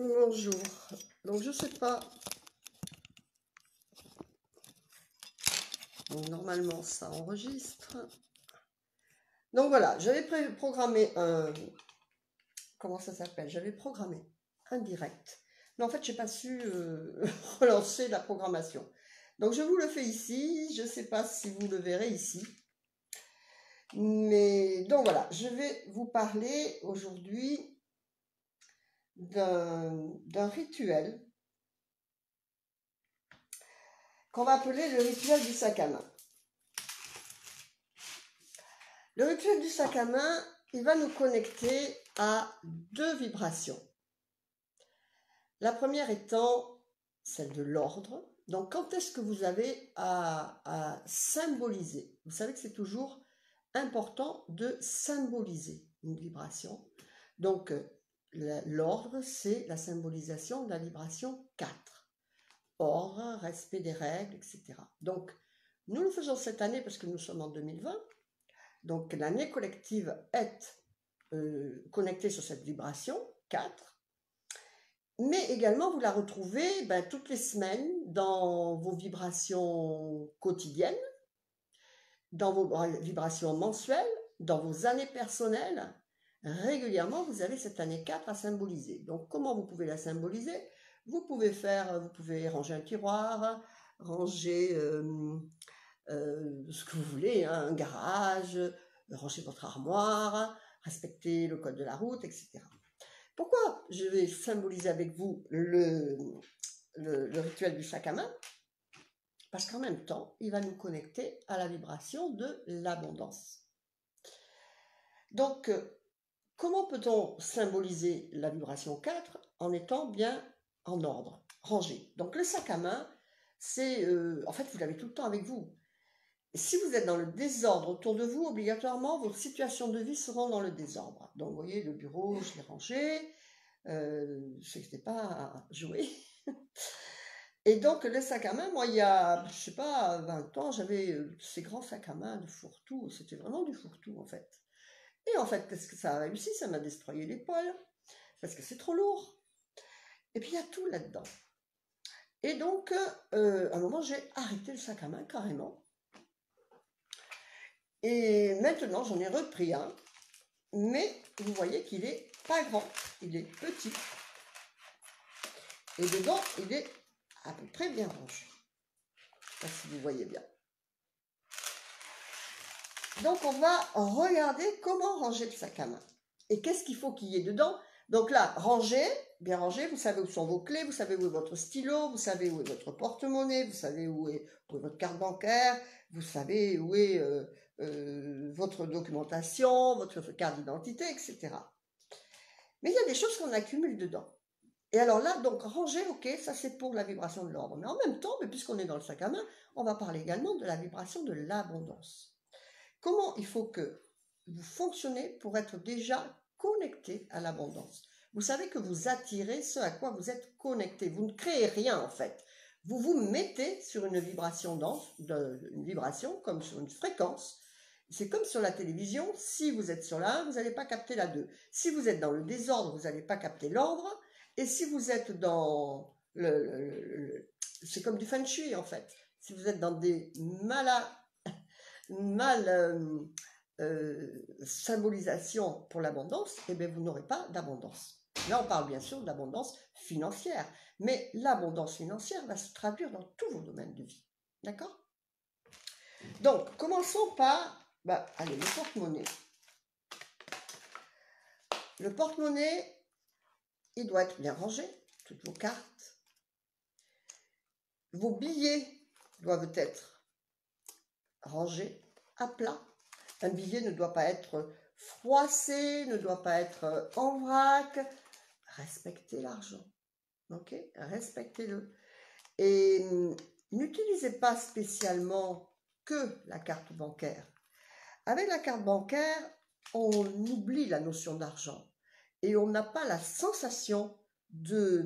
Bonjour. Donc je sais pas. Donc, normalement ça enregistre. Donc voilà, j'avais programmé un. Comment ça s'appelle? J'avais programmé un direct. Mais en fait, j'ai pas su relancer la programmation. Donc je vous le fais ici. Je sais pas si vous le verrez ici. Mais donc voilà, je vais vous parler aujourd'hui d'un rituel qu'on va appeler le rituel du sac à main. Le rituel du sac à main, il va nous connecter à deux vibrations. La première étant celle de l'ordre. Donc, quand est-ce que vous avez à symboliser? Vous savez que c'est toujours important de symboliser une vibration. Donc, l'ordre, c'est la symbolisation de la vibration 4. Ordre, respect des règles, etc. Donc, nous le faisons cette année parce que nous sommes en 2020. Donc, l'année collective est connectée sur cette vibration 4. Mais également, vous la retrouvez toutes les semaines dans vos vibrations quotidiennes, dans vos vibrations mensuelles, dans vos années personnelles. Régulièrement, vous avez cette année 4 à symboliser. Donc, comment vous pouvez la symboliser? Vous pouvez ranger un tiroir, ranger ce que vous voulez, hein, un garage, ranger votre armoire, respecter le code de la route, etc. Pourquoi je vais symboliser avec vous le rituel du sac à main? Parce qu'en même temps, il va nous connecter à la vibration de l'abondance. Donc, comment peut-on symboliser la vibration 4 en étant bien en ordre, rangé? Donc, le sac à main, c'est, en fait, vous l'avez tout le temps avec vous. Et si vous êtes dans le désordre autour de vous, obligatoirement, vos situations de vie seront dans le désordre. Donc, vous voyez, le bureau, je l'ai rangé. Je sais que ce n'est pas à jouer. Et donc, le sac à main, moi, il y a, je sais pas, 20 ans, j'avais ces grands sacs à main de fourre-tout. C'était vraiment du fourre-tout, en fait. Et en fait, qu'est-ce que ça a réussi? Ça m'a destroyé l'épaule, parce que c'est trop lourd. Et puis, il y a tout là-dedans. Et donc, à un moment, j'ai arrêté le sac à main, carrément. Et maintenant, j'en ai repris un. Mais vous voyez qu'il est pas grand, il est petit. Et dedans, il est à peu près bien rangé. Je ne sais pas si vous voyez bien. Donc, on va regarder comment ranger le sac à main. Et qu'est-ce qu'il faut qu'il y ait dedans? Donc là, ranger, bien rangé, vous savez où sont vos clés, vous savez où est votre stylo, vous savez où est votre porte-monnaie, vous savez où est votre carte bancaire, vous savez où est votre documentation, votre carte d'identité, etc. Mais il y a des choses qu'on accumule dedans. Et alors là, donc ranger, ok, ça c'est pour la vibration de l'ordre. Mais en même temps, puisqu'on est dans le sac à main, on va parler également de la vibration de l'abondance. Comment il faut que vous fonctionnez pour être déjà connecté à l'abondance? Vous savez que vous attirez ce à quoi vous êtes connecté. Vous ne créez rien en fait. Vous vous mettez sur une vibration dense, une vibration comme sur une fréquence. C'est comme sur la télévision. Si vous êtes sur la 1, vous n'allez pas capter la 2. Si vous êtes dans le désordre, vous n'allez pas capter l'ordre. Et si vous êtes dans c'est comme du feng shui en fait. Si vous êtes dans des symbolisation pour l'abondance, eh bien vous n'aurez pas d'abondance. Là, on parle bien sûr d'abondance financière, mais l'abondance financière va se traduire dans tous vos domaines de vie. D'accord? Donc, commençons par, allez, le porte-monnaie. Le porte-monnaie, il doit être bien rangé, toutes vos cartes. Vos billets doivent être rangés à plat. Un billet ne doit pas être froissé, ne doit pas être en vrac. Respectez l'argent, ok? Respectez-le. Et n'utilisez pas spécialement que la carte bancaire. Avec la carte bancaire, on oublie la notion d'argent et on n'a pas la sensation de,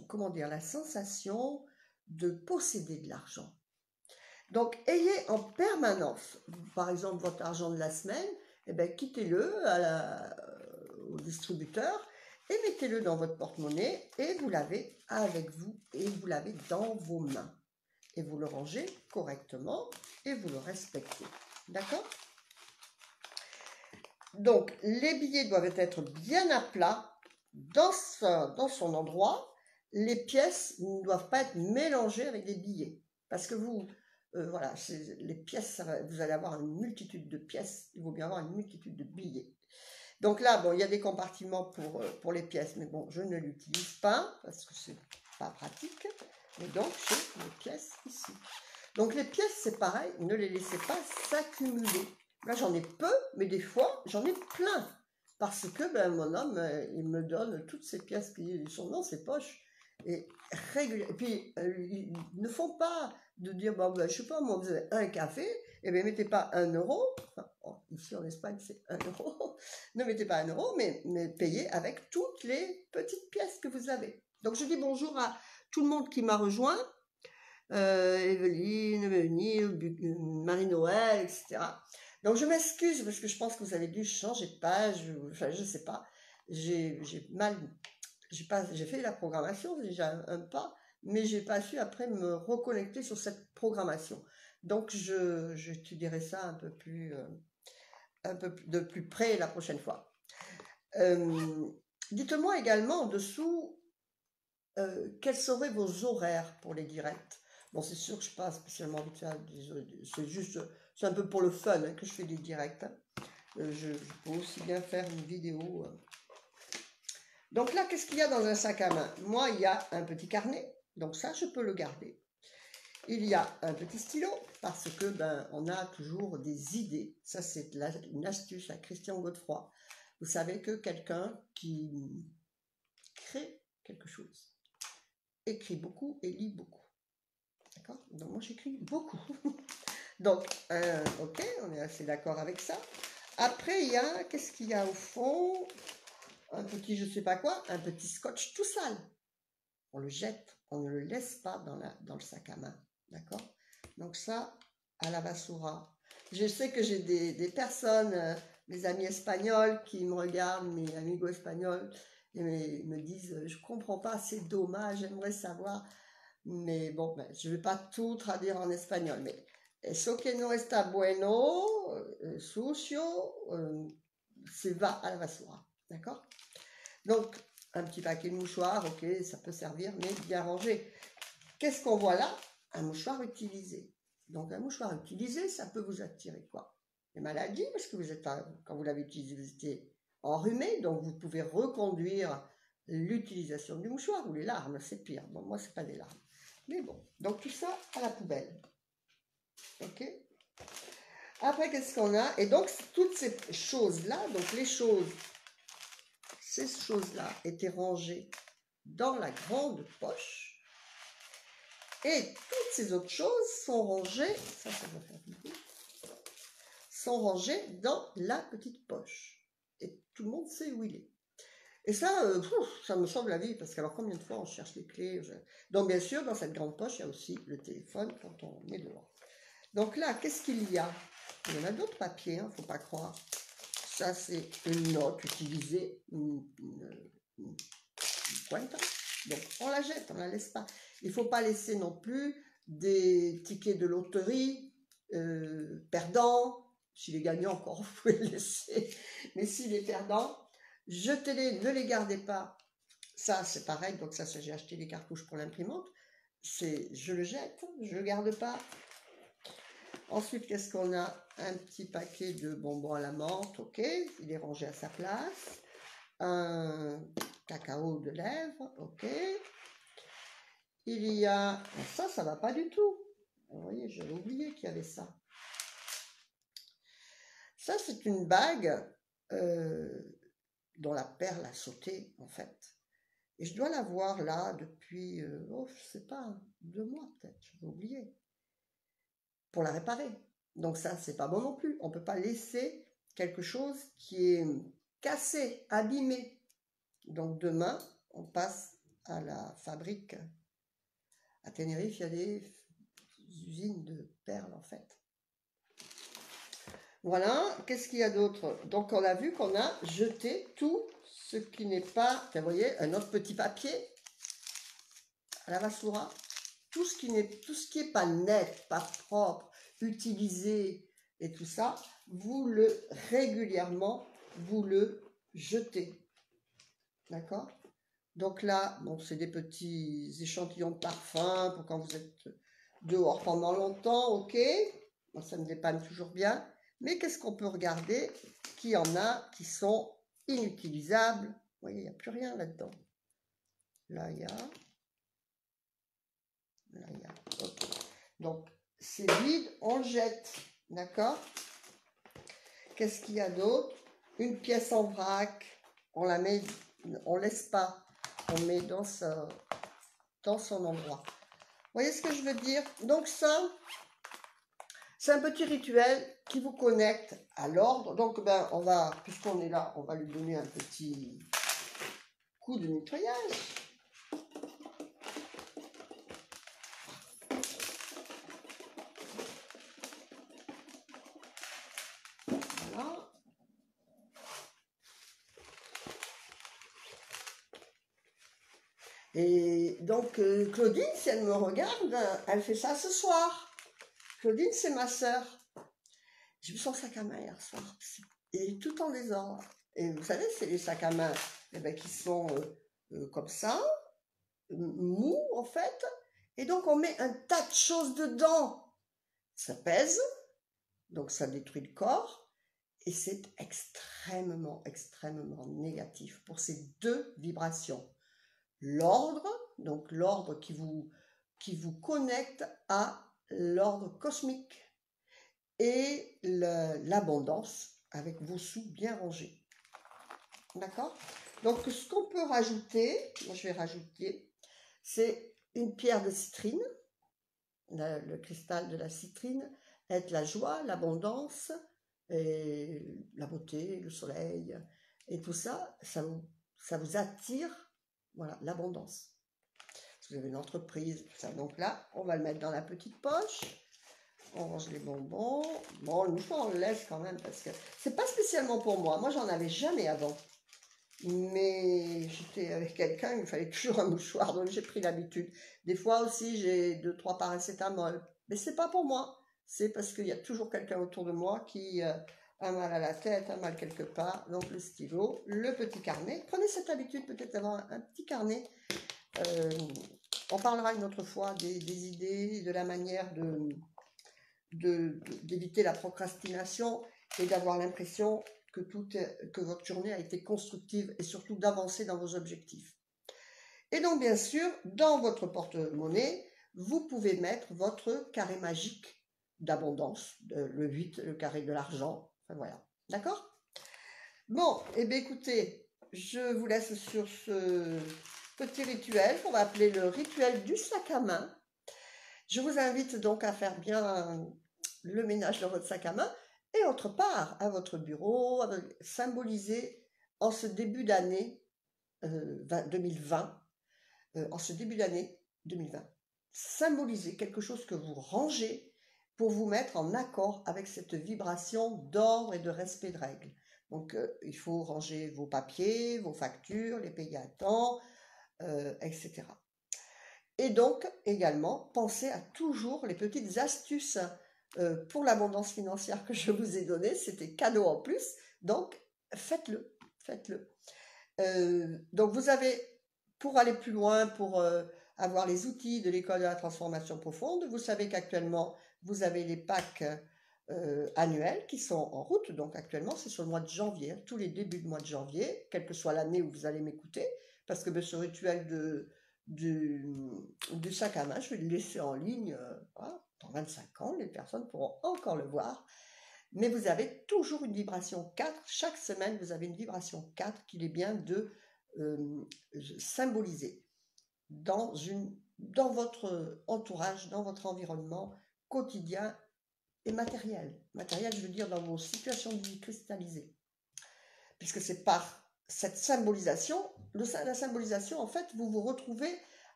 comment dire, la sensation de posséder de l'argent. Donc, ayez en permanence, par exemple, votre argent de la semaine, eh bien, quittez-le au distributeur et mettez-le dans votre porte-monnaie et vous l'avez avec vous et vous l'avez dans vos mains. Et vous le rangez correctement et vous le respectez. D'accord? Donc, les billets doivent être bien à plat dans son endroit. Les pièces ne doivent pas être mélangées avec des billets. Parce que voilà, les pièces, vous allez avoir une multitude de pièces. Il vaut bien avoir une multitude de billets. Donc là, bon, il y a des compartiments pour les pièces, mais bon, je ne l'utilise pas parce que c'est pas pratique. Et donc, j'ai les pièces ici. Donc les pièces, c'est pareil, ne les laissez pas s'accumuler. Là, j'en ai peu, mais des fois, j'en ai plein. Parce que mon homme, il me donne toutes ces pièces qui sont dans ses poches. Et régulièrement. Et puis, ils ne font pas de dire, bon, je sais pas, moi, vous avez un café, et bien, mettez pas 1 euro. Enfin, ici, en Espagne, c'est 1 euro. Ne mettez pas 1 euro, mais payez avec toutes les petites pièces que vous avez. Donc, je dis bonjour à tout le monde qui m'a rejoint. Evelyne, Mélanie, Marie-Noël, etc. Donc je m'excuse parce que je pense que vous avez dû changer de page, enfin je sais pas, j'ai fait la programmation, c'est déjà un pas, mais j'ai pas su après me reconnecter sur cette programmation. Donc j'étudierai ça un peu de plus près la prochaine fois. Dites-moi également en dessous quels seraient vos horaires pour les directs. Bon, c'est sûr que je passe spécialement vite ça, c'est un peu pour le fun que je fais des directs. Je peux aussi bien faire une vidéo. Donc là, qu'est-ce qu'il y a dans un sac à main? Moi, il y a un petit carnet, donc ça, je peux le garder. Il y a un petit stylo, parce que on a toujours des idées. Ça, c'est une astuce à Christian Godefroy. Vous savez que quelqu'un qui crée quelque chose écrit beaucoup et lit beaucoup. D'accord? Donc moi j'écris beaucoup. Donc, ok, on est assez d'accord avec ça. Après, il y a, qu'est-ce qu'il y a au fond? Un petit je sais pas quoi, un petit scotch tout sale. On le jette, on ne le laisse pas dans le sac à main. D'accord? Donc ça, à la basura. Je sais que j'ai des personnes, mes amis espagnols qui me regardent, mes amigos espagnols, et me disent, je comprends pas, c'est dommage, j'aimerais savoir. Mais bon, je ne vais pas tout traduire en espagnol, mais eso que no está bueno, sucio, se va à la basura. D'accord? Donc, un petit paquet de mouchoirs, ok, ça peut servir, mais bien rangé. Qu'est-ce qu'on voit là? Un mouchoir utilisé. Donc, un mouchoir utilisé, ça peut vous attirer quoi? Les maladies, parce que quand vous l'avez utilisé, vous étiez enrhumé, donc vous pouvez reconduire l'utilisation du mouchoir, ou les larmes, c'est pire. Bon, moi, c'est pas des larmes. Mais bon, donc tout ça à la poubelle. Ok? Après, qu'est-ce qu'on a? Et donc, toutes ces choses-là, donc ces choses-là étaient rangées dans la grande poche. Et toutes ces autres choses sont rangées, ça va faire beaucoup, sont rangées dans la petite poche. Et tout le monde sait où il est. Et ça, ça me sauve la vie, parce qu'alors combien de fois on cherche les clés? Donc bien sûr, dans cette grande poche, il y a aussi le téléphone quand on est dehors. Donc là, qu'est-ce qu'il y a? Il y en a d'autres papiers, hein, faut pas croire. Ça, c'est une note utilisée, une pointe. Donc on la jette, on la laisse pas. Il faut pas laisser non plus des tickets de loterie perdants. S'il est gagnant, encore, vous pouvez le laisser. Mais s'il est perdant, jetez-les, ne les gardez pas. Ça, c'est pareil. Donc ça, j'ai acheté des cartouches pour l'imprimante. Je le jette, je le garde pas. Ensuite, qu'est-ce qu'on a? Un petit paquet de bonbons à la menthe, ok, il est rangé à sa place. Un cacao de lèvres, ok. Il y a... Ça va pas du tout. Vous voyez, j'avais oublié qu'il y avait ça. Ça, c'est une bague dont la perle a sauté, en fait. Et je dois l'avoir là depuis, je sais pas, 2 mois peut-être, j'ai oublié. Pour la réparer. Donc ça, c'est pas bon non plus. On peut pas laisser quelque chose qui est cassé, abîmé. Donc demain, on passe à la fabrique. À Tenerife, il y a des usines de perles en fait. Voilà, qu'est-ce qu'il y a d'autre? Donc on a vu qu'on a jeté tout ce qui n'est pas, vous voyez, un autre petit papier à la Vassoura. Tout ce qui est pas net, pas propre, utilisé et tout ça, vous le régulièrement, vous le jetez. D'accord? Donc là, bon, c'est des petits échantillons de parfum pour quand vous êtes dehors pendant longtemps, ok? Bon, ça me dépanne toujours bien. Mais qu'est-ce qu'on peut regarder? Qu'il y en a qui sont inutilisables. Vous voyez, il n'y a plus rien là-dedans. Là, il y a. Là, il y a. Ok. Donc, c'est vide, on le jette. D'accord? Qu'est-ce qu'il y a d'autre? Une pièce en vrac, on la met, on laisse pas, on met dans son endroit. Vous voyez ce que je veux dire? Donc ça, c'est un petit rituel qui vous connecte à l'ordre. Donc ben, on va, puisqu'on est là, on va lui donner un petit coup de nettoyage. Voilà. Et donc Claudine, si elle me regarde, elle fait ça ce soir. Claudine, c'est ma sœur. J'ai vu son sac à main hier soir. Et tout en désordre. Et vous savez, c'est les sacs à main qui sont comme ça, mous en fait. Et donc on met un tas de choses dedans. Ça pèse, donc ça détruit le corps. Et c'est extrêmement, extrêmement négatif pour ces deux vibrations. L'ordre, donc l'ordre qui vous connecte à l'ordre cosmique. Et l'abondance avec vos sous bien rangés. D'accord? Donc, ce qu'on peut rajouter, moi je vais rajouter, c'est une pierre de citrine. Le cristal de la citrine est la joie, l'abondance, et la beauté, le soleil, et tout ça, ça vous attire, voilà, l'abondance. Si vous avez une entreprise, tout ça. Donc là, on va le mettre dans la petite poche. On range les bonbons. Bon, le mouchoir, on le laisse quand même parce que c'est pas spécialement pour moi. Moi, j'en avais jamais avant. Mais j'étais avec quelqu'un, il me fallait toujours un mouchoir, donc j'ai pris l'habitude. Des fois aussi, j'ai 2-3 paracétamol. Mais c'est pas pour moi. C'est parce qu'il y a toujours quelqu'un autour de moi qui a mal à la tête, a mal quelque part. Donc le stylo, le petit carnet. Prenez cette habitude peut-être d'avoir un petit carnet. On parlera une autre fois des idées, de la manière d'éviter la procrastination et d'avoir l'impression que votre journée a été constructive et surtout d'avancer dans vos objectifs. Et donc, bien sûr, dans votre porte-monnaie, vous pouvez mettre votre carré magique d'abondance, le 8, le carré de l'argent. Enfin, voilà. D'accord? Bon, et bien écoutez, je vous laisse sur ce petit rituel qu'on va appeler le rituel du sac à main. Je vous invite donc à faire bien le ménage dans votre sac à main et autre part à votre bureau, à symboliser en ce début d'année 2020, en ce début d'année 2020, symboliser quelque chose que vous rangez pour vous mettre en accord avec cette vibration d'ordre et de respect de règles. Donc il faut ranger vos papiers, vos factures, les payer à temps, etc. Et donc, également, pensez à toujours les petites astuces pour l'abondance financière que je vous ai données. C'était cadeau en plus. Donc, faites-le. Faites-le. Donc, vous avez, pour aller plus loin, pour avoir les outils de l'école de la transformation profonde, vous savez qu'actuellement, vous avez les packs annuels qui sont en route. Donc, actuellement, c'est sur le mois de janvier, tous les débuts du mois de janvier, quelle que soit l'année où vous allez m'écouter, parce que ce rituel du sac à main, je vais le laisser en ligne voilà, dans 25 ans, les personnes pourront encore le voir. Mais vous avez toujours une vibration 4. Chaque semaine, vous avez une vibration 4 qu'il est bien de symboliser dans votre entourage, dans votre environnement quotidien et matériel. Matériel, je veux dire dans vos situations de vie cristallisées. Puisque c'est par cette symbolisation, la symbolisation, en fait, vous vous retrouvez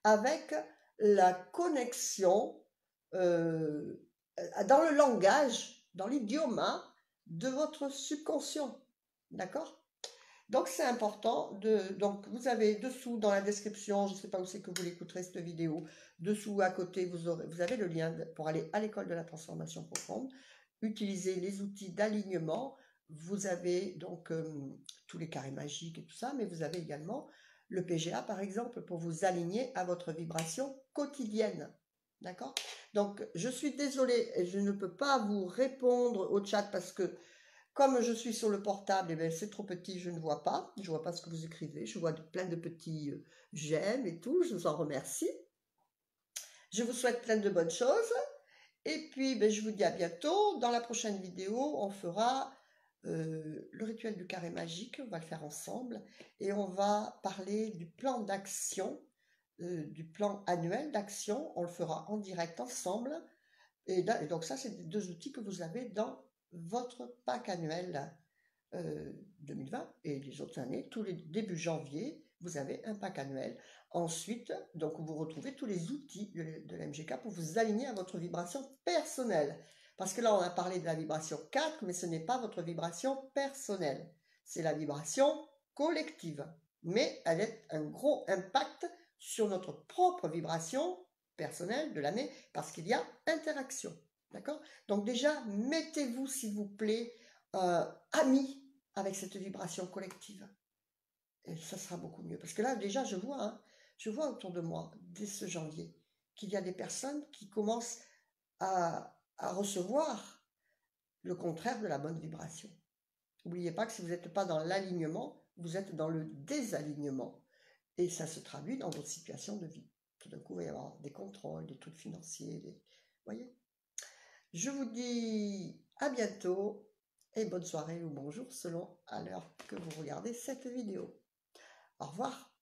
avec la connexion dans le langage, dans l'idiome de votre subconscient. D'accord? Donc, c'est important donc, vous avez dessous dans la description, je ne sais pas où c'est que vous l'écouterez cette vidéo, dessous à côté, vous avez le lien pour aller à l'école de la transformation profonde. Utilisez les outils d'alignement. Vous avez donc tous les carrés magiques et tout ça, mais vous avez également le PGA, par exemple, pour vous aligner à votre vibration quotidienne. D'accord? Donc, je suis désolée, je ne peux pas vous répondre au chat parce que comme je suis sur le portable, eh c'est trop petit, je ne vois pas. Je ne vois pas ce que vous écrivez. Je vois plein de petits j'aime et tout. Je vous en remercie. Je vous souhaite plein de bonnes choses. Et puis, je vous dis à bientôt. Dans la prochaine vidéo, on fera le rituel du carré magique. On va le faire ensemble. Et on va parler du plan d'action, du plan annuel d'action. On le fera en direct ensemble. Et donc ça, c'est deux outils que vous avez dans votre pack annuel 2020 et les autres années. Tous les débuts janvier, vous avez un pack annuel. Ensuite, donc vous retrouvez tous les outils de la MGK pour vous aligner à votre vibration personnelle. Parce que là, on a parlé de la vibration 4, mais ce n'est pas votre vibration personnelle. C'est la vibration collective. Mais elle a un gros impact sur notre propre vibration personnelle de l'année parce qu'il y a interaction. D'accord? Donc déjà, mettez-vous, s'il vous plaît, amis avec cette vibration collective. Et ça sera beaucoup mieux. Parce que là, déjà, je vois autour de moi, dès ce janvier, qu'il y a des personnes qui commencent à recevoir le contraire de la bonne vibration. N'oubliez pas que si vous n'êtes pas dans l'alignement, vous êtes dans le désalignement. Et ça se traduit dans votre situation de vie. Tout d'un coup, il va y avoir des contrôles, des trucs financiers, voyez. Je vous dis à bientôt et bonne soirée ou bonjour selon à l'heure que vous regardez cette vidéo. Au revoir.